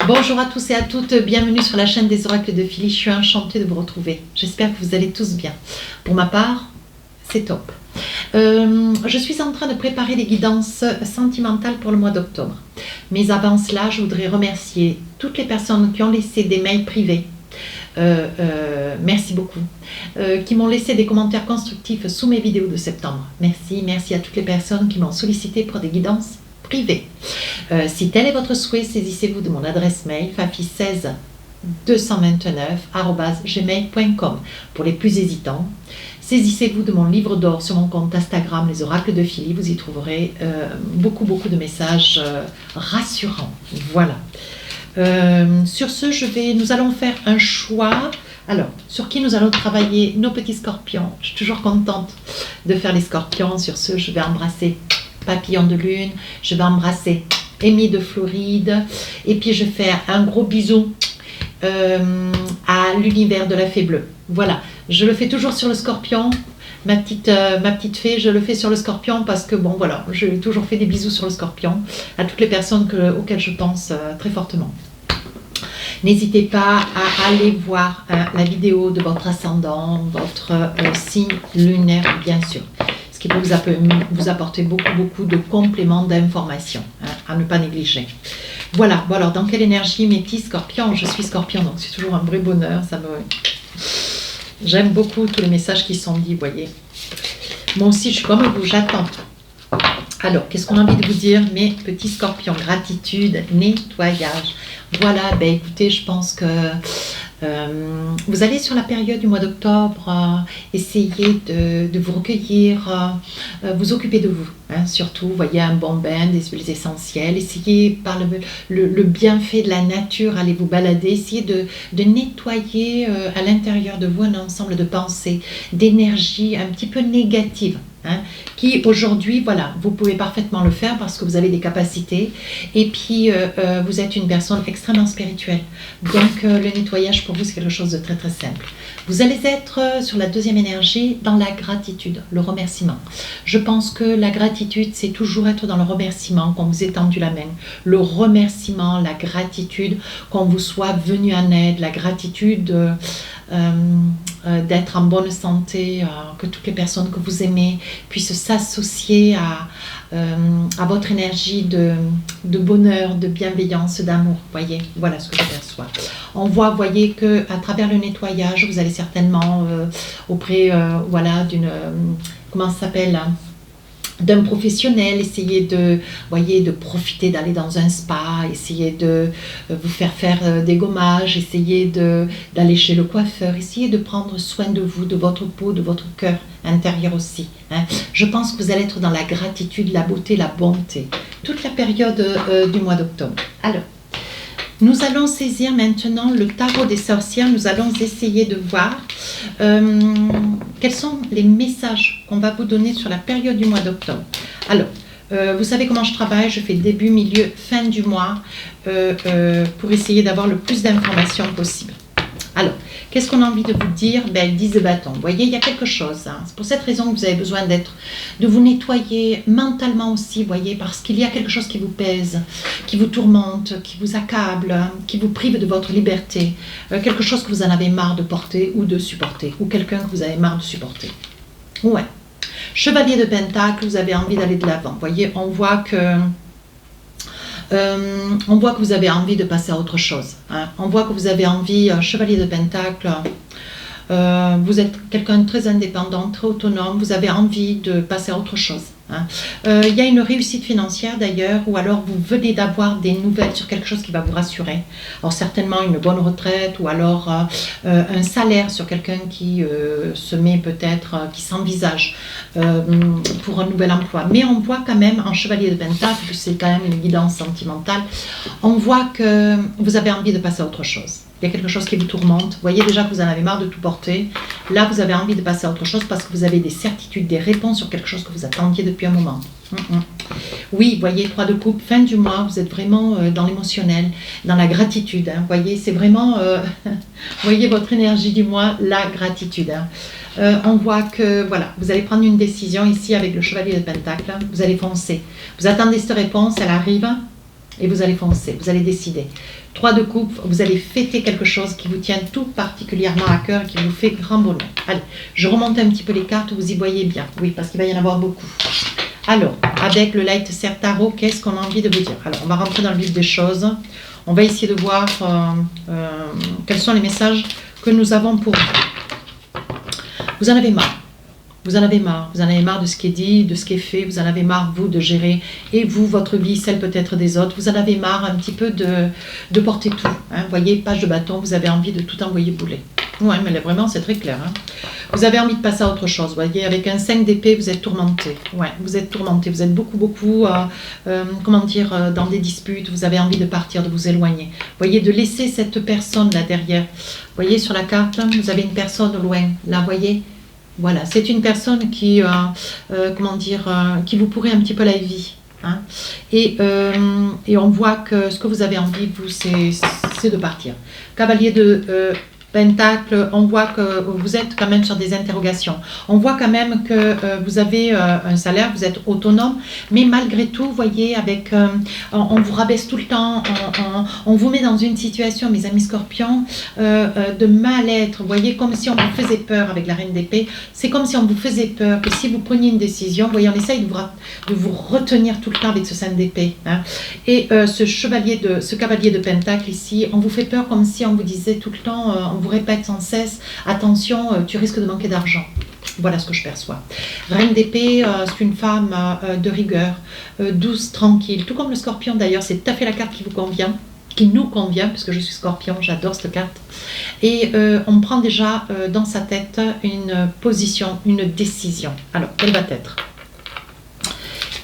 Bonjour à tous et à toutes, bienvenue sur la chaîne des oracles de Philly. Je suis enchantée de vous retrouver. J'espère que vous allez tous bien. Pour ma part, c'est top. Je suis en train de préparer les guidances sentimentales pour le mois d'octobre. Mais avant cela, je voudrais remercier toutes les personnes qui ont laissé des mails privés. Merci beaucoup. Qui m'ont laissé des commentaires constructifs sous mes vidéos de septembre. Merci à toutes les personnes qui m'ont sollicité pour des guidances privées. Si tel est votre souhait, saisissez-vous de mon adresse mail fafi16229@gmail.com. Pour les plus hésitants, saisissez-vous de mon livre d'or sur mon compte Instagram, les oracles de Philly. Vous y trouverez beaucoup de messages rassurants. Voilà. Sur ce, nous allons faire un choix. Alors, sur qui nous allons travailler? Nos petits scorpions. Je suis toujours contente de faire les scorpions. Sur ce, je vais embrasser Papillon de Lune. Je vais embrasser Amy de Floride. Et puis, je vais faire un gros bisou à l'univers de la fée bleue. Voilà. Je le fais toujours sur le scorpion. Ma petite fée, je le fais sur le scorpion parce que, bon, voilà, j'ai toujours fait des bisous sur le scorpion à toutes les personnes auxquelles je pense très fortement. N'hésitez pas à aller voir la vidéo de votre ascendant, votre signe lunaire, bien sûr. Ce qui peut vous apporter beaucoup de compléments d'informations à ne pas négliger. Voilà, bon alors, dans quelle énergie mes petits scorpions? Je suis scorpion, donc c'est toujours un vrai bonheur, J'aime beaucoup tous les messages qui sont dits, vous voyez. Moi aussi, je suis comme vous, j'attends. Alors, qu'est-ce qu'on a envie de vous dire, mes petits scorpions? Gratitude, nettoyage. Voilà, ben écoutez, je pense que vous allez sur la période du mois d'octobre, essayer de vous recueillir, vous occuper de vous. Surtout, voyez, un bon bain, des huiles essentielles. Essayez par le bienfait de la nature, allez vous balader. Essayez de nettoyer à l'intérieur de vous un ensemble de pensées, d'énergie un petit peu négative. Qui aujourd'hui, voilà, vous pouvez parfaitement le faire parce que vous avez des capacités et puis vous êtes une personne extrêmement spirituelle. Donc le nettoyage pour vous, c'est quelque chose de très simple. Vous allez être sur la deuxième énergie, dans la gratitude, le remerciement. Je pense que la gratitude, c'est toujours être dans le remerciement, qu'on vous ait tendu la main. Le remerciement, la gratitude, qu'on vous soit venu en aide, la gratitude d'être en bonne santé, que toutes les personnes que vous aimez puissent s'associer à votre énergie de bonheur, de bienveillance, d'amour. Voyez, voilà ce que je perçois. On voit, voyez, que à travers le nettoyage, vous allez certainement auprès, voilà, d'une, comment ça s'appelle, d'un professionnel, essayer de profiter d'aller dans un spa, essayer de vous faire des gommages, essayer d'aller chez le coiffeur, essayer de prendre soin de vous, de votre peau, de votre cœur intérieur aussi. Je pense que vous allez être dans la gratitude, la beauté, la bonté, toute la période du mois d'octobre. Alors, nous allons saisir maintenant le tarot des sorcières. Nous allons essayer de voir quels sont les messages qu'on va vous donner sur la période du mois d'octobre. Alors, vous savez comment je travaille, je fais début, milieu, fin du mois pour essayer d'avoir le plus d'informations possible. Alors, qu'est-ce qu'on a envie de vous dire? Ben, 10 de bâton. Vous voyez, il y a quelque chose. C'est pour cette raison que vous avez besoin de vous nettoyer mentalement aussi, vous voyez, parce qu'il y a quelque chose qui vous pèse, qui vous tourmente, qui vous accable, qui vous prive de votre liberté. Quelque chose que vous en avez marre de porter ou de supporter, ou quelqu'un que vous avez marre de supporter. Ouais. Chevalier de Pentacle, vous avez envie d'aller de l'avant. Vous voyez, on voit que vous avez envie de passer à autre chose. On voit que vous avez envie, Chevalier de Pentacle, vous êtes quelqu'un de très indépendant, très autonome, vous avez envie de passer à autre chose. Il y a une réussite financière d'ailleurs, ou alors vous venez d'avoir des nouvelles sur quelque chose qui va vous rassurer. Alors certainement une bonne retraite, ou alors un salaire sur quelqu'un qui se met peut-être, qui s'envisage pour un nouvel emploi. Mais on voit quand même en Chevalier de Pentacle, c'est quand même une guidance sentimentale, on voit que vous avez envie de passer à autre chose. Il y a quelque chose qui vous tourmente. Vous voyez déjà que vous en avez marre de tout porter. Là, vous avez envie de passer à autre chose parce que vous avez des certitudes, des réponses sur quelque chose que vous attendiez depuis un moment. Oui, vous voyez, 3 de coupe, fin du mois, vous êtes vraiment dans l'émotionnel, dans la gratitude. Vous voyez, c'est vraiment, vous voyez votre énergie du mois, la gratitude. On voit que, voilà, vous allez prendre une décision ici avec le Chevalier de Pentacle. Vous allez foncer. Vous attendez cette réponse, elle arrive. et vous allez foncer, vous allez décider. 3 de coupe, vous allez fêter quelque chose qui vous tient tout particulièrement à cœur et qui vous fait grand bonheur. Allez, je remonte un petit peu les cartes, vous y voyez bien. Oui, parce qu'il va y en avoir beaucoup. Alors, avec le Light Ser Tarot, qu'est-ce qu'on a envie de vous dire? Alors, on va rentrer dans le vif des choses. On va essayer de voir quels sont les messages que nous avons pour vous. Vous en avez marre. Vous en avez marre. Vous en avez marre de ce qui est dit, de ce qui est fait. Vous en avez marre, vous, de gérer, et vous, votre vie, celle peut-être des autres. Vous en avez marre un petit peu de porter tout. Hein. Vous voyez, page de bâton, vous avez envie de tout envoyer bouler. Ouais, mais là, vraiment, c'est très clair. Hein. Vous avez envie de passer à autre chose. Vous voyez, avec un 5 d'épée, vous êtes tourmenté. Ouais, vous êtes tourmenté. Vous êtes beaucoup, comment dire, dans des disputes. Vous avez envie de partir, de vous éloigner. Vous voyez, de laisser cette personne là derrière. Vous voyez, sur la carte, vous avez une personne loin. Là, vous voyez. Voilà, c'est une personne qui, comment dire, qui vous pourrit un petit peu la vie. Hein. Et on voit que ce que vous avez envie, vous, c'est de partir. Cavalier de Pentacle, on voit que vous êtes quand même sur des interrogations. On voit quand même que vous avez un salaire, vous êtes autonome, mais malgré tout, vous voyez, avec, on vous rabaisse tout le temps, on vous met dans une situation, mes amis scorpions, de mal-être. Vous voyez, comme si on vous faisait peur avec la reine d'épée. C'est comme si on vous faisait peur, que si vous preniez une décision, vous voyez, on essaye de vous retenir tout le temps avec ce 5 d'épée. Hein. Et ce cavalier de Pentacle ici, on vous fait peur comme si on vous disait tout le temps, on vous répète sans cesse, attention, tu risques de manquer d'argent. Voilà ce que je perçois. Reine d'épée, c'est une femme de rigueur, douce, tranquille, tout comme le scorpion d'ailleurs, c'est tout à fait la carte qui vous convient, qui nous convient, parce que je suis scorpion, j'adore cette carte. Et on prend déjà dans sa tête une position, une décision. Alors, quelle va être?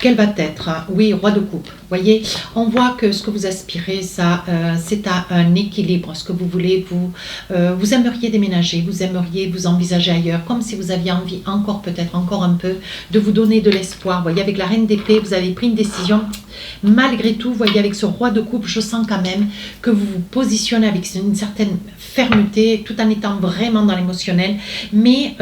Quelle va être? Oui, roi de coupe. Vous voyez, on voit que ce que vous aspirez, ça, c'est à un équilibre. Ce que vous voulez, vous aimeriez déménager, vous aimeriez vous envisager ailleurs, comme si vous aviez envie encore, peut-être encore un peu, de vous donner de l'espoir. Vous voyez, avec la reine d'épée, vous avez pris une décision. Malgré tout, vous voyez, avec ce roi de coupe, je sens quand même que vous vous positionnez avec une certaine fermeté, tout en étant vraiment dans l'émotionnel, mais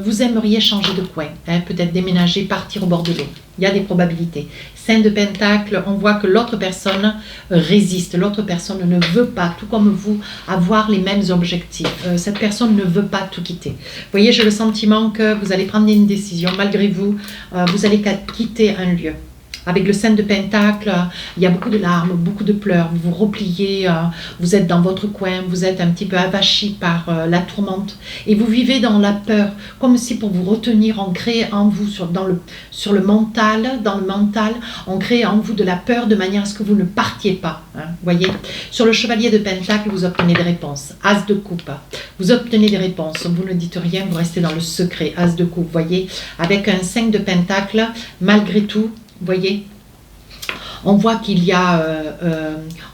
vous aimeriez changer de coin, hein, peut-être déménager, partir au bord de l'eau. Il y a des probabilités. 5 de Pentacle, on voit que l'autre personne résiste, l'autre personne ne veut pas, tout comme vous, avoir les mêmes objectifs. Cette personne ne veut pas tout quitter. Vous voyez, j'ai le sentiment que vous allez prendre une décision, malgré vous, vous allez quitter un lieu. Avec le 5 de Pentacle, il y a beaucoup de larmes, beaucoup de pleurs, vous vous repliez, vous êtes dans votre coin, vous êtes un petit peu avachi par la tourmente et vous vivez dans la peur, comme si pour vous retenir, on crée en vous, sur le mental, on crée en vous de la peur de manière à ce que vous ne partiez pas. Hein, voyez, sur le chevalier de Pentacle, vous obtenez des réponses. As de coupe, vous obtenez des réponses, vous ne dites rien, vous restez dans le secret. As de coupe, voyez, avec un 5 de Pentacle, malgré tout, vous voyez, on voit qu'il y a,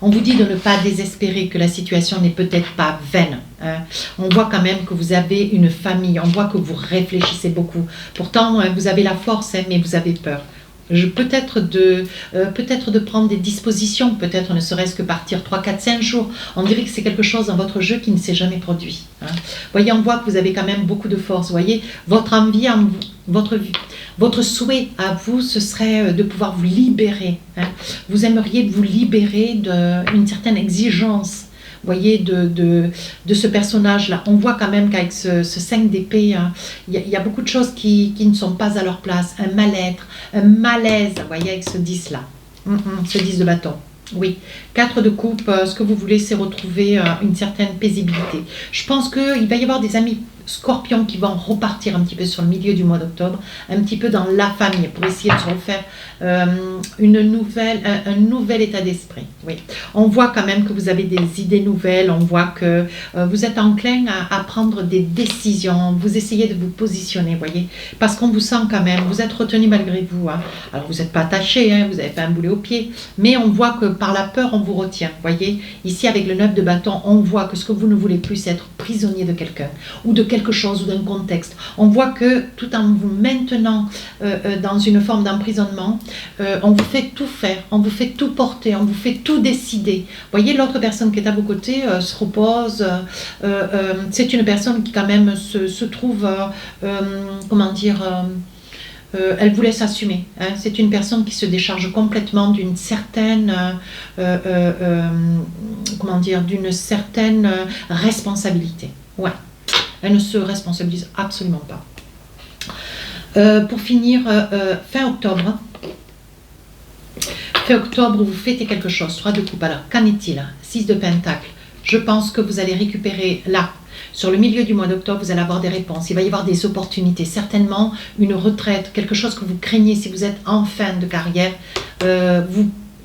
on vous dit de ne pas désespérer, que la situation n'est peut-être pas vaine. Hein. On voit quand même que vous avez une famille, on voit que vous réfléchissez beaucoup. Pourtant, vous avez la force, hein, mais vous avez peur. Peut-être de prendre des dispositions, peut-être ne serait-ce que partir 3, 4, 5 jours. On dirait que c'est quelque chose dans votre jeu qui ne s'est jamais produit. Hein. Vous voyez, on voit que vous avez quand même beaucoup de force. Vous voyez, votre envie, votre souhait à vous, ce serait de pouvoir vous libérer. Hein. Vous aimeriez vous libérer d'une certaine exigence. Vous voyez, de ce personnage-là. On voit quand même qu'avec ce 5 d'épée, il y a beaucoup de choses qui ne sont pas à leur place. Un mal-être, un malaise, vous voyez, avec ce 10-là. Ce 10 de bâton. Oui, 4 de coupe, ce que vous voulez, c'est retrouver une certaine paisibilité. Je pense qu'il va y avoir des amis scorpions qui vont repartir un petit peu sur le milieu du mois d'octobre, un petit peu dans la famille, pour essayer de se refaire un nouvel état d'esprit. Oui. On voit quand même que vous avez des idées nouvelles, on voit que vous êtes enclin à prendre des décisions, vous essayez de vous positionner, voyez, parce qu'on vous sent quand même, vous êtes retenu malgré vous. Hein. Alors vous n'êtes pas attaché, hein, vous n'avez pas un boulet au pied, mais on voit que par la peur, on vous retient, voyez. Ici, avec le 9 de bâton, on voit que ce que vous ne voulez plus, c'est être prisonnier de quelqu'un, ou de quelque chose, ou d'un contexte. On voit que tout en vous maintenant dans une forme d'emprisonnement, on vous fait tout faire, on vous fait tout porter, on vous fait tout décider. Voyez, l'autre personne qui est à vos côtés se repose. C'est une personne qui quand même se trouve, comment dire, elle vous laisse assumer. Hein. C'est une personne qui se décharge complètement d'une certaine, comment dire, d'une certaine responsabilité. Ouais. Elle ne se responsabilise absolument pas. Pour finir, fin octobre. Fin octobre, vous fêtez quelque chose. 3 de coupe. Alors, qu'en est-il? 6 de pentacle. Je pense que vous allez récupérer là. Sur le milieu du mois d'octobre, vous allez avoir des réponses. Il va y avoir des opportunités. Certainement une retraite, quelque chose que vous craignez si vous êtes en fin de carrière.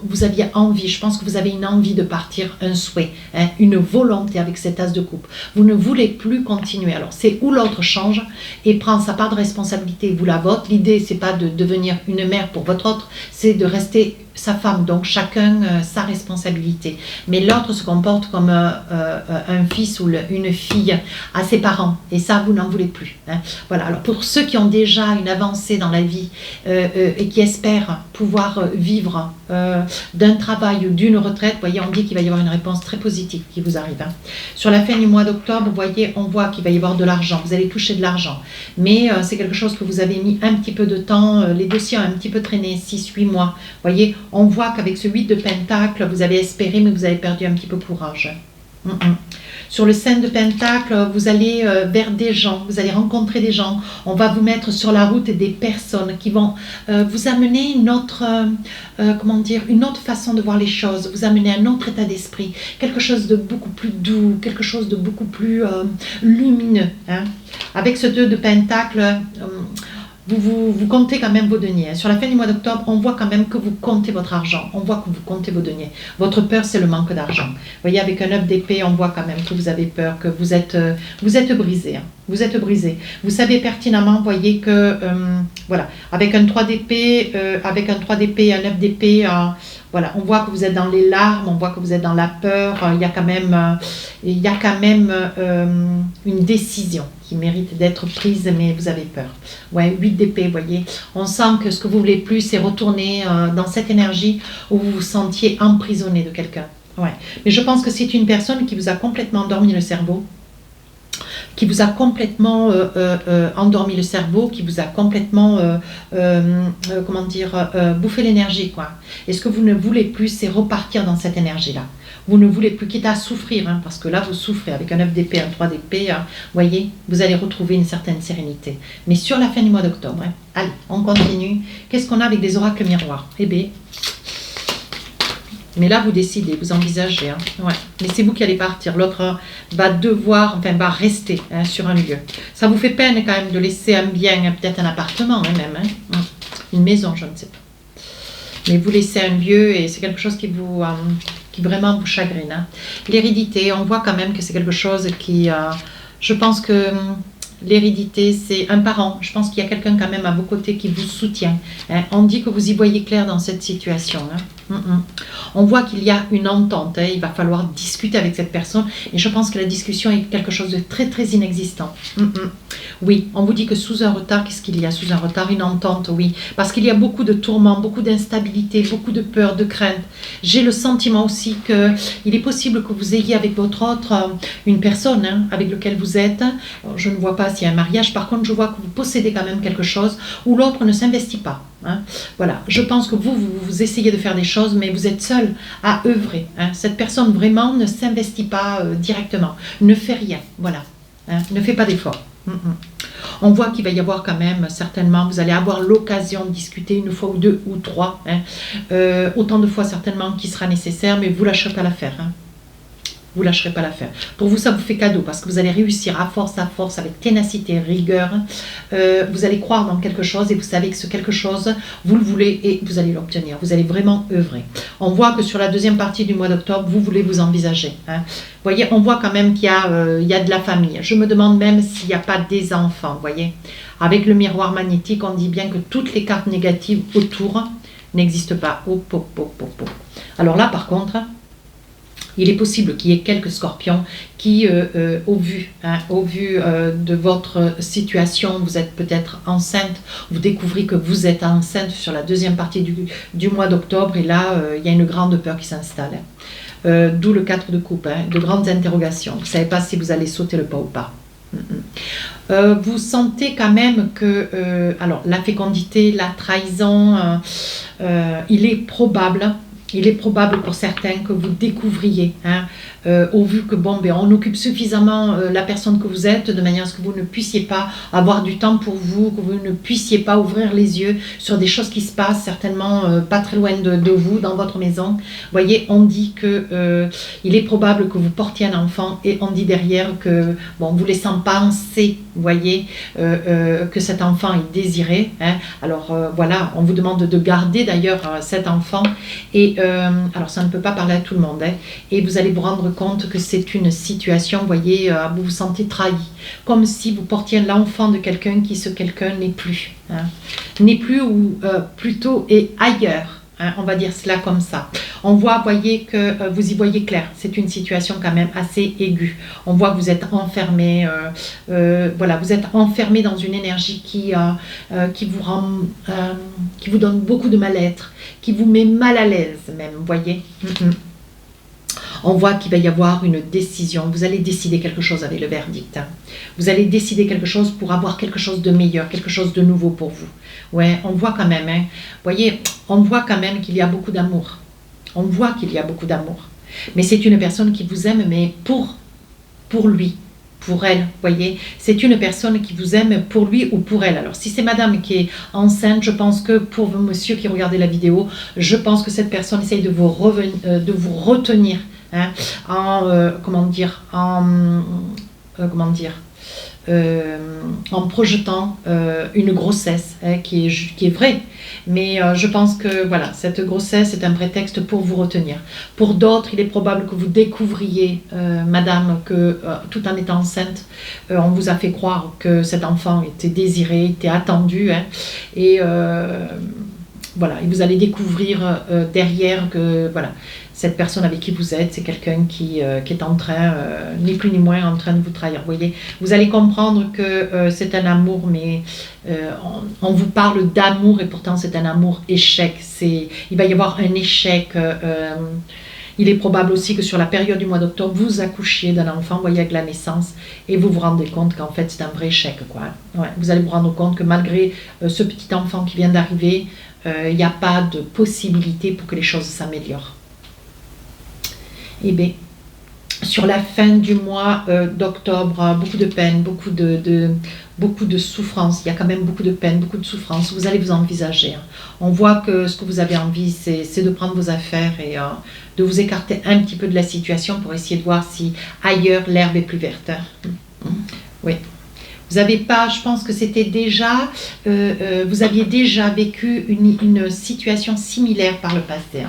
Vous aviez envie, je pense que vous avez une envie de partir, un souhait, hein, une volonté avec cet as de coupe. Vous ne voulez plus continuer. Alors, c'est où l'autre change et prend sa part de responsabilité, vous la vôtre. L'idée, c'est pas de devenir une mère pour votre autre, c'est de rester sa femme, donc chacun sa responsabilité. Mais l'autre se comporte comme un fils ou une fille à ses parents, et ça, vous n'en voulez plus. Hein. Voilà. Alors pour ceux qui ont déjà une avancée dans la vie et qui espèrent pouvoir vivre d'un travail ou d'une retraite, vous voyez, on dit qu'il va y avoir une réponse très positive qui vous arrive. Hein. Sur la fin du mois d'octobre, vous voyez, on voit qu'il va y avoir de l'argent, vous allez toucher de l'argent, mais c'est quelque chose que vous avez mis un petit peu de temps, les dossiers ont un petit peu traîné, 6-8 mois, vous voyez. On voit qu'avec ce 8 de pentacle, vous avez espéré, mais vous avez perdu un petit peu courage. Sur le 5 de pentacle, vous allez vers des gens, vous allez rencontrer des gens. On va vous mettre sur la route des personnes qui vont vous amener une autre, comment dire, une autre façon de voir les choses, vous amener un autre état d'esprit, quelque chose de beaucoup plus doux, quelque chose de beaucoup plus lumineux. Hein. Avec ce 2 de pentacle, vous comptez quand même vos deniers. Sur la fin du mois d'octobre, on voit quand même que vous comptez votre argent. On voit que vous comptez vos deniers. Votre peur, c'est le manque d'argent. Vous voyez, avec un 9 d'épée, on voit quand même que vous avez peur, que vous êtes brisé. Hein. Vous êtes brisé. Vous savez pertinemment, vous voyez que, voilà, avec un 3 d'épée, et un 9 d'épée, voilà, on voit que vous êtes dans les larmes, on voit que vous êtes dans la peur. Il y a quand même une décision qui mérite d'être prise, mais vous avez peur. Ouais, 8 d'épée, vous voyez. On sent que ce que vous voulez plus, c'est retourner dans cette énergie où vous vous sentiez emprisonné de quelqu'un. Ouais. Mais je pense que c'est une personne qui vous a complètement endormi le cerveau, qui vous a complètement endormi le cerveau, qui vous a complètement, comment dire, bouffé l'énergie, quoi. Et ce que vous ne voulez plus, c'est repartir dans cette énergie-là. Vous ne voulez plus, quitte à souffrir, hein, parce que là, vous souffrez avec un 9 d'épée, un 3 d'épée, hein, voyez, vous allez retrouver une certaine sérénité. Mais sur la fin du mois d'octobre, hein, allez, on continue. Qu'est-ce qu'on a avec des oracles miroirs? Eh bien, mais là, vous décidez, vous envisagez. Hein, ouais. Mais c'est vous qui allez partir. L'autre va devoir, enfin, va rester hein, sur un lieu. Ça vous fait peine quand même de laisser un bien, peut-être un appartement hein, même. Hein, une maison, je ne sais pas. Mais vous laissez un lieu et c'est quelque chose qui vous... qui vraiment vous chagrine. Hein. L'hérédité, on voit quand même que c'est quelque chose qui... je pense que l'hérédité, c'est un parent. Je pense qu'il y a quelqu'un quand même à vos côtés qui vous soutient. Hein. On dit que vous y voyez clair dans cette situation. Hein. On voit qu'il y a une entente. Hein. Il va falloir discuter avec cette personne. Et je pense que la discussion est quelque chose de très, très inexistant. Oui, on vous dit que sous un retard, qu'est-ce qu'il y a sous un retard? Une entente, oui. Parce qu'il y a beaucoup de tourments, beaucoup d'instabilité, beaucoup de peur, de crainte. J'ai le sentiment aussi qu'il est possible que vous ayez avec votre autre une personne hein, avec laquelle vous êtes. Alors, je ne vois pas s'il y a un mariage. Par contre, je vois que vous possédez quand même quelque chose où l'autre ne s'investit pas. Hein. Voilà, je pense que vous essayez de faire des choses, mais vous êtes seul à œuvrer. Hein. Cette personne vraiment ne s'investit pas directement, ne fait rien. Voilà, hein. Ne fait pas d'effort. On voit qu'il va y avoir quand même, certainement, vous allez avoir l'occasion de discuter une fois ou deux ou trois, hein, autant de fois certainement qu'il sera nécessaire, mais vous ne lâcherez pas l'affaire. Hein. Vous ne lâcherez pas l'affaire. Pour vous, ça vous fait cadeau parce que vous allez réussir à force, avec ténacité, rigueur. Vous allez croire dans quelque chose et vous savez que ce quelque chose, vous le voulez et vous allez l'obtenir. Vous allez vraiment œuvrer. On voit que sur la deuxième partie du mois d'octobre, vous voulez vous envisager. Hein. Vous voyez, on voit quand même qu'il y a de la famille. Je me demande même s'il n'y a pas des enfants. Vous voyez, avec le miroir magnétique, on dit bien que toutes les cartes négatives autour n'existent pas. Alors là, par contre... il est possible qu'il y ait quelques scorpions qui, au vu de votre situation, vous êtes peut-être enceinte, vous découvrez que vous êtes enceinte sur la deuxième partie du mois d'octobre et là, il y a une grande peur qui s'installe. D'où le 4 de coupe, hein, de grandes interrogations. Vous ne savez pas si vous allez sauter le pas ou pas. Vous sentez quand même que alors la fécondité, la trahison, il est probable pour certains que vous découvriez, hein, au vu que bon, ben, on occupe suffisamment la personne que vous êtes, de manière à ce que vous ne puissiez pas avoir du temps pour vous, que vous ne puissiez pas ouvrir les yeux sur des choses qui se passent certainement pas très loin de vous, dans votre maison. Vous voyez, on dit que il est probable que vous portiez un enfant, et on dit derrière que, bon, vous laissant penser, vous voyez, que cet enfant est désiré, hein. Alors voilà, on vous demande de garder d'ailleurs cet enfant, et alors ça ne peut pas parler à tout le monde, hein, et vous allez vous rendre compte que c'est une situation, vous voyez, vous vous sentez trahi, comme si vous portiez l'enfant de quelqu'un qui ce quelqu'un n'est plus, hein, n'est plus, ou plutôt est ailleurs. Hein, on va dire cela comme ça. On voit, voyez, que vous y voyez clair. C'est une situation quand même assez aiguë. On voit que vous êtes enfermé. Voilà, vous êtes enfermé dans une énergie qui vous rend, qui vous donne beaucoup de mal-être, qui vous met mal à l'aise même, vous voyez. On voit qu'il va y avoir une décision. Vous allez décider quelque chose avec le verdict. Hein. Vous allez décider quelque chose pour avoir quelque chose de meilleur, quelque chose de nouveau pour vous. Ouais, on voit quand même, hein. Vous voyez, on voit quand même qu'il y a beaucoup d'amour. On voit qu'il y a beaucoup d'amour. Mais c'est une personne qui vous aime, mais pour lui, pour elle, voyez. C'est une personne qui vous aime pour lui ou pour elle. Alors, si c'est madame qui est enceinte, je pense que pour monsieur qui regardez la vidéo, je pense que cette personne essaye de vous retenir, hein, comment dire, en projetant une grossesse, hein, qui est vraie. Mais je pense que voilà, cette grossesse est un prétexte pour vous retenir. Pour d'autres, il est probable que vous découvriez, madame, que tout en étant enceinte, on vous a fait croire que cet enfant était désiré, était attendu, hein, et voilà, et vous allez découvrir derrière que voilà, cette personne avec qui vous êtes, c'est quelqu'un qui est en train, ni plus ni moins, en train de vous trahir. Vous voyez, vous allez comprendre que c'est un amour, mais on vous parle d'amour et pourtant c'est un amour échec. Il va y avoir un échec. Il est probable aussi que sur la période du mois d'octobre, vous accouchiez d'un enfant, vous voyez, avec la naissance, et vous vous rendez compte qu'en fait c'est un vrai échec, quoi. Ouais, vous allez vous rendre compte que malgré ce petit enfant qui vient d'arriver, il n'y a pas de possibilité pour que les choses s'améliorent. Eh bien, sur la fin du mois d'octobre, beaucoup de peine, beaucoup de souffrance. Il y a quand même beaucoup de peine, beaucoup de souffrance. Vous allez vous envisager. Hein. On voit que ce que vous avez envie, c'est de prendre vos affaires et de vous écarter un petit peu de la situation pour essayer de voir si ailleurs l'herbe est plus verte. Oui. Vous n'avez pas, je pense que c'était déjà, vous aviez déjà vécu une situation similaire par le passé.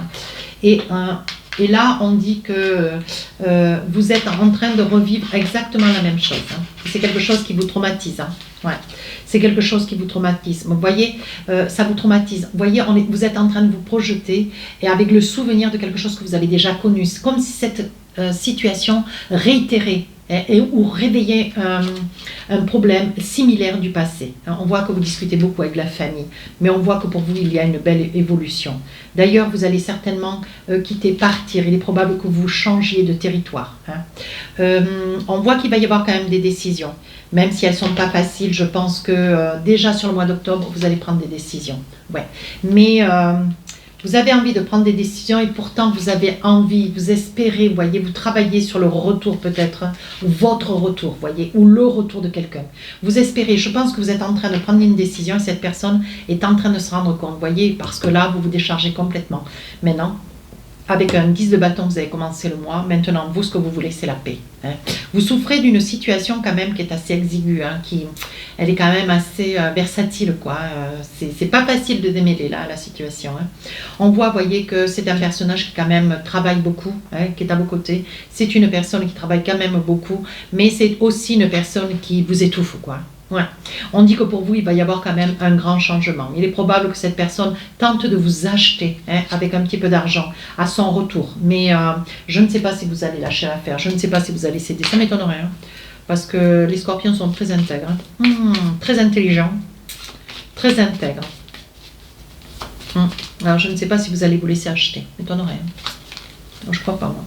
Hein. Et là, on dit que vous êtes en train de revivre exactement la même chose. Hein. C'est quelque chose qui vous traumatise. Hein. Ouais. C'est quelque chose qui vous traumatise. Vous voyez, ça vous traumatise. Vous voyez, vous êtes en train de vous projeter et avec le souvenir de quelque chose que vous avez déjà connu. C'est comme si cette situation réitérait ou réveillait un problème similaire du passé. On voit que vous discutez beaucoup avec la famille, mais on voit que pour vous, il y a une belle évolution. D'ailleurs, vous allez certainement partir. Il est probable que vous changiez de territoire. Hein. On voit qu'il va y avoir quand même des décisions. Même si elles ne sont pas faciles, je pense que déjà sur le mois d'octobre, vous allez prendre des décisions. Ouais. Mais vous avez envie de prendre des décisions et pourtant vous avez envie, vous espérez, voyez, vous travaillez sur le retour peut-être, votre retour, voyez, ou le retour de quelqu'un. Vous espérez, je pense que vous êtes en train de prendre une décision et cette personne est en train de se rendre compte, voyez, parce que là, vous vous déchargez complètement. Maintenant, avec un 10 de bâton, vous avez commencé le mois. Maintenant, vous, ce que vous voulez, c'est la paix. Hein. Vous souffrez d'une situation quand même qui est assez exiguë, hein, elle est quand même assez versatile, quoi. C'est pas facile de démêler là la situation. Hein. On voit, voyez, que c'est un personnage qui quand même travaille beaucoup, hein, qui est à vos côtés. C'est une personne qui travaille quand même beaucoup, mais c'est aussi une personne qui vous étouffe, quoi. Ouais. On dit que pour vous, il va y avoir quand même un grand changement. Il est probable que cette personne tente de vous acheter, hein, avec un petit peu d'argent à son retour. Mais je ne sais pas si vous allez lâcher l'affaire. Je ne sais pas si vous allez céder. Ça m'étonnerait. Hein, parce que les scorpions sont très intègres. Hein. Très intelligents. Très intègres. Alors je ne sais pas si vous allez vous laisser acheter. Ça m'étonnerait. Hein. Je ne crois pas, moi.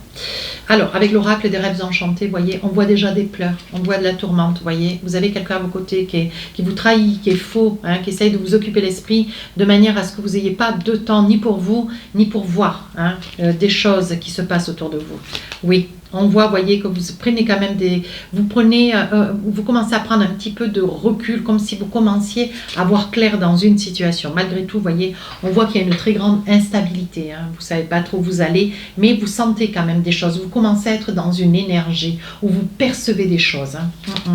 Alors, avec l'oracle des rêves enchantés, vous voyez, on voit déjà des pleurs, on voit de la tourmente, vous voyez. Vous avez quelqu'un à vos côtés qui vous trahit, qui est faux, hein, qui essaye de vous occuper l'esprit de manière à ce que vous n'ayez pas de temps ni pour vous, ni pour voir hein, des choses qui se passent autour de vous. Oui, on voit, vous voyez, que vous prenez quand même vous commencez à prendre un petit peu de recul, comme si vous commenciez à voir clair dans une situation. Malgré tout, vous voyez, on voit qu'il y a une très grande instabilité. Hein. Vous ne savez pas trop où vous allez, mais vous sentez quand même des choses. Vous commencez à être dans une énergie où vous percevez des choses. Hein.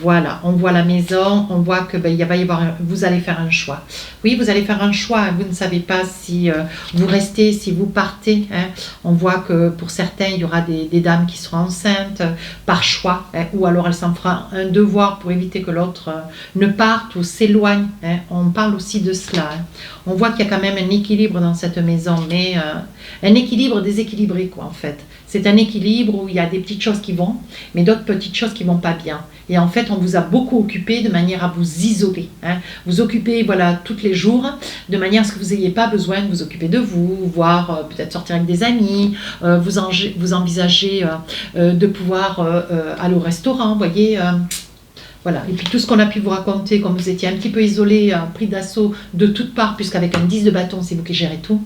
Voilà, on voit la maison, on voit que vous allez faire un choix. Oui, vous allez faire un choix, vous ne savez pas si vous restez, si vous partez. Hein. On voit que pour certains, il y aura des dames qui seront enceintes par choix, hein, ou alors elle s'en fera un devoir pour éviter que l'autre ne parte ou s'éloigne. Hein. On parle aussi de cela. Hein. On voit qu'il y a quand même un équilibre dans cette maison, mais un équilibre déséquilibré, quoi, en fait. C'est un équilibre où il y a des petites choses qui vont, mais d'autres petites choses qui vont pas bien. Et en fait, on vous a beaucoup occupé de manière à vous isoler. Hein. Vous occupez, voilà, tous les jours, de manière à ce que vous n'ayez pas besoin de vous occuper de vous, voire peut-être sortir avec des amis, vous envisagez de pouvoir aller au restaurant, vous voyez. Voilà. Et puis tout ce qu'on a pu vous raconter, comme vous étiez un petit peu isolé, pris d'assaut de toutes parts, puisqu'avec un 10 de bâton, c'est vous qui gérez tout.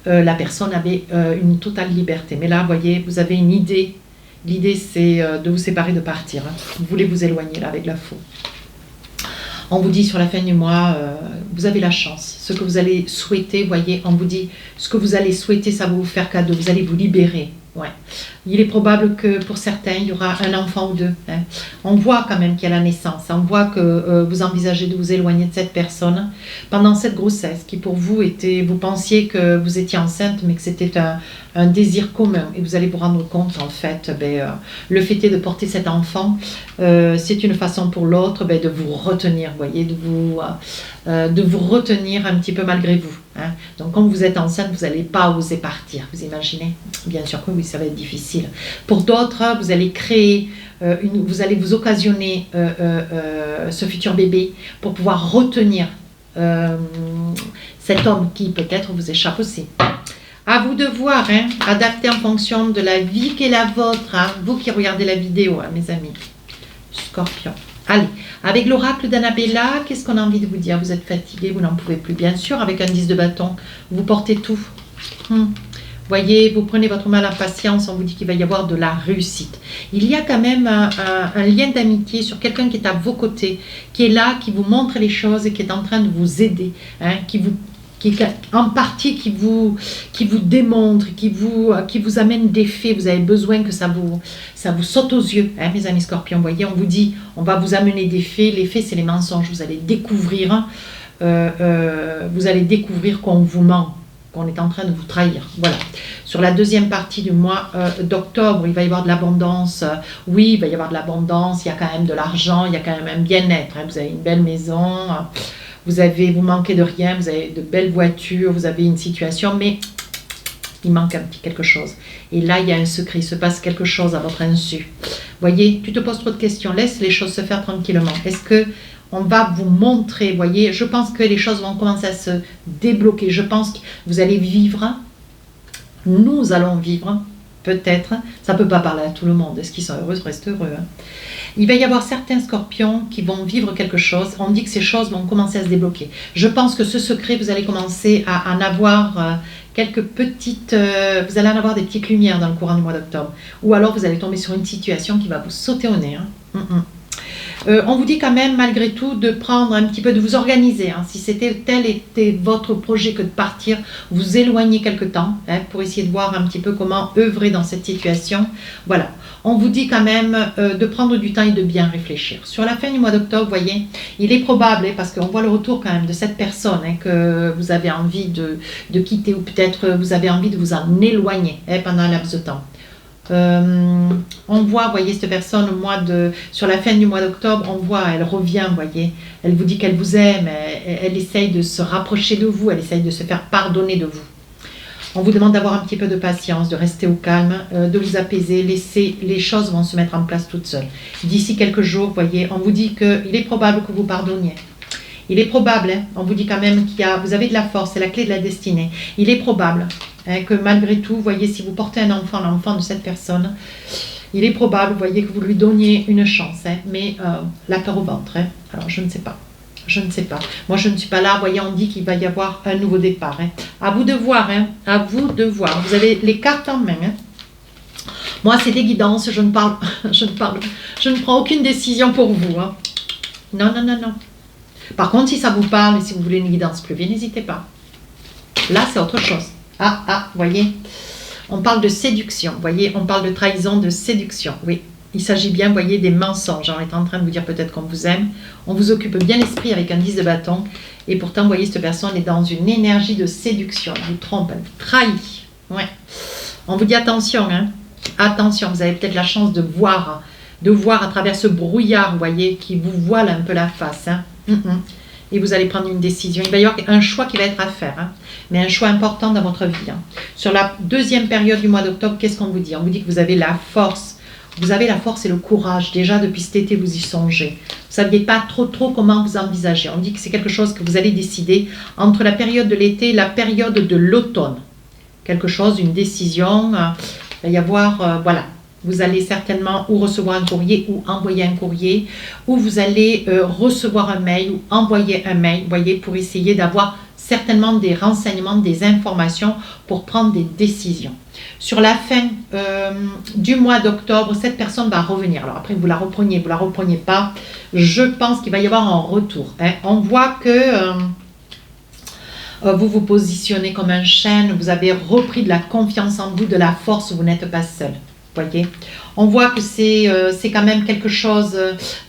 La personne avait une totale liberté. Mais là, vous voyez, vous avez une idée. L'idée, c'est de vous séparer, de partir. Hein. Vous voulez vous éloigner là avec la faux. On vous dit sur la fin du mois, vous avez la chance. Ce que vous allez souhaiter, vous voyez, on vous dit, ce que vous allez souhaiter, ça va vous faire cadeau. Vous allez vous libérer. Ouais. Il est probable que pour certains, il y aura un enfant ou deux. Hein. On voit quand même qu'il y a la naissance. On voit que vous envisagez de vous éloigner de cette personne pendant cette grossesse qui pour vous était, vous pensiez que vous étiez enceinte, mais que c'était un désir commun. Et vous allez vous rendre compte, en fait, le fait est de porter cet enfant, c'est une façon pour l'autre de vous retenir, vous voyez, de vous retenir un petit peu malgré vous. Hein. Donc, quand vous êtes enceinte, vous n'allez pas oser partir, vous imaginez? Bien sûr que oui, ça va être difficile. Pour d'autres, vous allez créer, vous allez vous occasionner ce futur bébé pour pouvoir retenir cet homme qui peut-être vous échappe aussi. À vous de voir, hein, adapter en fonction de la vie qui est la vôtre, hein, vous qui regardez la vidéo, hein, mes amis. Scorpion. Allez, avec l'oracle d'Annabella, qu'est-ce qu'on a envie de vous dire? Vous êtes fatigué, vous n'en pouvez plus. Bien sûr, avec un 10 de bâton, vous portez tout. Voyez, vous prenez votre mal en patience, on vous dit qu'il va y avoir de la réussite. Il y a quand même un lien d'amitié sur quelqu'un qui est à vos côtés, qui est là, qui vous montre les choses et qui est en train de vous aider, hein, qui en partie qui vous démontre, qui vous amène des faits. Vous avez besoin que ça vous saute aux yeux, hein, mes amis scorpions. Vous voyez, on vous dit, on va vous amener des faits. Les faits, c'est les mensonges. Vous allez découvrir, qu'on vous ment, qu'on est en train de vous trahir. Voilà. Sur la deuxième partie du mois d'octobre, il va y avoir de l'abondance. Oui, il va y avoir de l'abondance. Il y a quand même de l'argent. Il y a quand même un bien-être. Hein. Vous avez une belle maison. Vous manquez de rien, vous avez de belles voitures, vous avez une situation, mais il manque un petit quelque chose. Et là, il y a un secret, il se passe quelque chose à votre insu. Voyez, tu te poses trop de questions, laisse les choses se faire tranquillement. Est-ce que on va vous montrer, voyez, je pense que les choses vont commencer à se débloquer. Je pense que vous allez vivre, nous allons vivre, peut-être, ça ne peut pas parler à tout le monde. Est-ce qu'ils sont heureux, restent heureux. Hein. Il va y avoir certains scorpions qui vont vivre quelque chose. On dit que ces choses vont commencer à se débloquer. Je pense que ce secret, vous allez commencer à en avoir quelques petites... vous allez en avoir des petites lumières dans le courant du mois d'octobre. Ou alors vous allez tomber sur une situation qui va vous sauter au nez. Hein. On vous dit quand même, malgré tout, de prendre un petit peu, de vous organiser. Hein. Si tel était votre projet que de partir, vous éloigner quelque temps, hein, pour essayer de voir un petit peu comment œuvrer dans cette situation. Voilà. On vous dit quand même de prendre du temps et de bien réfléchir. Sur la fin du mois d'octobre, vous voyez, il est probable, hein, parce qu'on voit le retour quand même de cette personne, hein, que vous avez envie de quitter, ou peut-être vous avez envie de vous en éloigner, hein, pendant un laps de temps. On voit, vous voyez, cette personne sur la fin du mois d'octobre, on voit, elle revient, vous voyez, elle vous dit qu'elle vous aime, elle essaye de se rapprocher de vous, elle essaye de se faire pardonner de vous. On vous demande d'avoir un petit peu de patience, de rester au calme, de vous apaiser, les choses vont se mettre en place toutes seules. D'ici quelques jours, vous voyez, on vous dit qu'il est probable que vous pardonniez. Il est probable, hein, on vous dit quand même vous avez de la force, c'est la clé de la destinée. Il est probable hein, que malgré tout, vous voyez, si vous portez un enfant, l'enfant de cette personne, il est probable, vous voyez, que vous lui donniez une chance, hein, mais la peur au ventre. Hein. Alors, je ne sais pas. Je ne sais pas. Moi, je ne suis pas là. Vous voyez, on dit qu'il va y avoir un nouveau départ. Hein. À vous de voir. Hein. À vous de voir. Vous avez les cartes en main. Hein. Moi, c'est des guidances. Je ne prends aucune décision pour vous. Hein. Non, non, non, non. Par contre, si ça vous parle et si vous voulez une guidance plus vite, n'hésitez pas. Là, c'est autre chose. Vous voyez, on parle de séduction. Vous voyez, on parle de trahison, de séduction. Oui. Il s'agit bien, vous voyez, des mensonges. On est en train de vous dire peut-être qu'on vous aime. On vous occupe bien l'esprit avec un 10 de bâton. Et pourtant, vous voyez, cette personne est dans une énergie de séduction. Elle vous trompe, elle vous trahit. Ouais. On vous dit attention, hein. Attention, vous avez peut-être la chance de voir à travers ce brouillard, vous voyez, qui vous voile un peu la face. Hein. Et vous allez prendre une décision. Il va y avoir un choix qui va être à faire, hein, mais un choix important dans votre vie. Hein. Sur la deuxième période du mois d'octobre, qu'est-ce qu'on vous dit? On vous dit que vous avez la force. Vous avez la force et le courage. Déjà, depuis cet été, vous y songez. Vous ne saviez pas trop comment vous envisager. On dit que c'est quelque chose que vous allez décider entre la période de l'été et la période de l'automne. Quelque chose, une décision. Il va y avoir, voilà. Vous allez certainement ou recevoir un courrier ou envoyer un courrier. Ou vous allez recevoir un mail ou envoyer un mail, vous voyez, pour essayer d'avoir certainement des renseignements, des informations pour prendre des décisions. Sur la fin du mois d'octobre, cette personne va revenir. Alors après, vous la repreniez pas. Je pense qu'il va y avoir un retour. Hein. On voit que vous vous positionnez comme un chêne. Vous avez repris de la confiance en vous, de la force. Vous n'êtes pas seul. Voyez, on voit que c'est quand même quelque chose,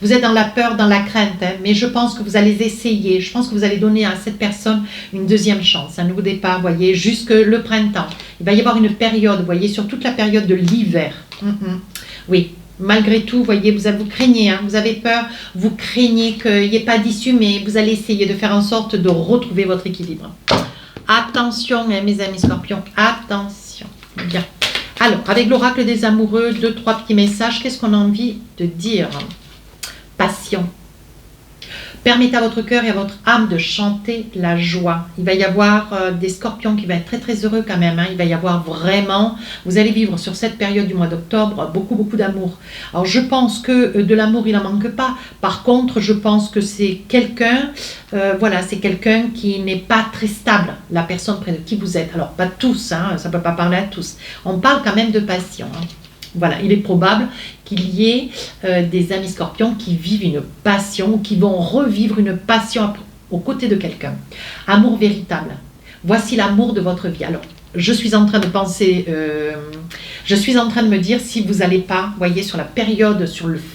vous êtes dans la peur, dans la crainte, hein, mais je pense que vous allez essayer, je pense que vous allez donner à cette personne une deuxième chance, un nouveau départ, vous voyez, jusque le printemps. Il va y avoir une période, vous voyez, sur toute la période de l'hiver. Oui, malgré tout, vous voyez, vous craignez, hein, vous avez peur, vous craignez qu'il n'y ait pas d'issue, mais vous allez essayer de faire en sorte de retrouver votre équilibre. Attention, hein, mes amis scorpions, attention. Bien. Alors, avec l'oracle des amoureux, 2-3 petits messages. Qu'est-ce qu'on a envie de dire? Passion. Permettez à votre cœur et à votre âme de chanter la joie. Il va y avoir des scorpions qui vont être très très heureux quand même. Hein. Il va y avoir vraiment, vous allez vivre sur cette période du mois d'octobre, beaucoup d'amour. Alors je pense que de l'amour il n'en manque pas. Par contre, je pense que c'est quelqu'un, voilà, c'est quelqu'un qui n'est pas très stable, la personne près de qui vous êtes. Alors pas tous, hein, ça ne peut pas parler à tous. On parle quand même de passion. Hein. Voilà, il est probable qu'il y ait des amis scorpions qui vivent une passion, qui vont revivre une passion aux côtés de quelqu'un. Amour véritable. Voici l'amour de votre vie. Alors, je suis en train de penser, je suis en train de me dire si vous n'allez pas, voyez, sur la période,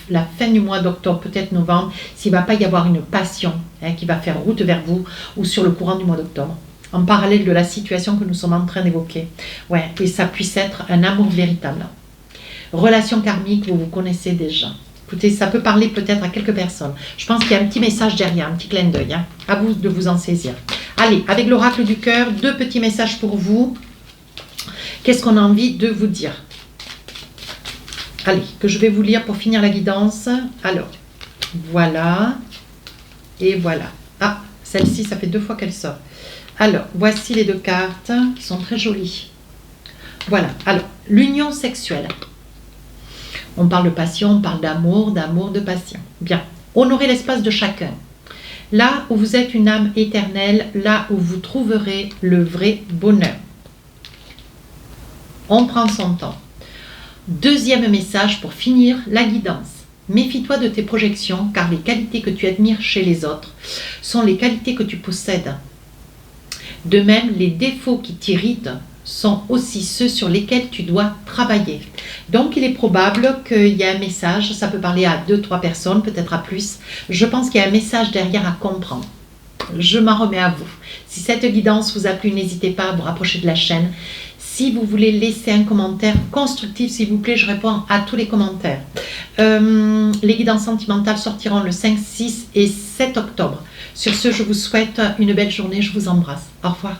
la fin du mois d'octobre, peut-être novembre, s'il ne va pas y avoir une passion hein, qui va faire route vers vous ou sur le courant du mois d'octobre. En parallèle de la situation que nous sommes en train d'évoquer. Ouais, et ça puisse être un amour véritable. Relation karmique, vous vous connaissez déjà. Écoutez, ça peut parler peut-être à quelques personnes. Je pense qu'il y a un petit message derrière, un petit clin d'œil. Hein. À vous de vous en saisir. Allez, avec l'oracle du cœur, 2 petits messages pour vous. Qu'est-ce qu'on a envie de vous dire? Allez, que je vais vous lire pour finir la guidance. Alors, voilà. Et voilà. Ah, celle-ci, ça fait 2 fois qu'elle sort. Alors, voici les 2 cartes qui sont très jolies. Voilà. Alors, l'union sexuelle. On parle de passion, on parle d'amour, de passion. Bien, honorez l'espace de chacun. Là où vous êtes une âme éternelle, là où vous trouverez le vrai bonheur. On prend son temps. Deuxième message pour finir la guidance. Méfie-toi de tes projections, car les qualités que tu admires chez les autres sont les qualités que tu possèdes. De même, les défauts qui t'irritent sont aussi ceux sur lesquels tu dois travailler. Donc, il est probable qu'il y ait un message, ça peut parler à 2-3 personnes, peut-être à plus. Je pense qu'il y a un message derrière à comprendre. Je m'en remets à vous. Si cette guidance vous a plu, n'hésitez pas à vous rapprocher de la chaîne. Si vous voulez laisser un commentaire constructif, s'il vous plaît, je réponds à tous les commentaires. Les guidances sentimentales sortiront le 5, 6 et 7 octobre. Sur ce, je vous souhaite une belle journée. Je vous embrasse. Au revoir.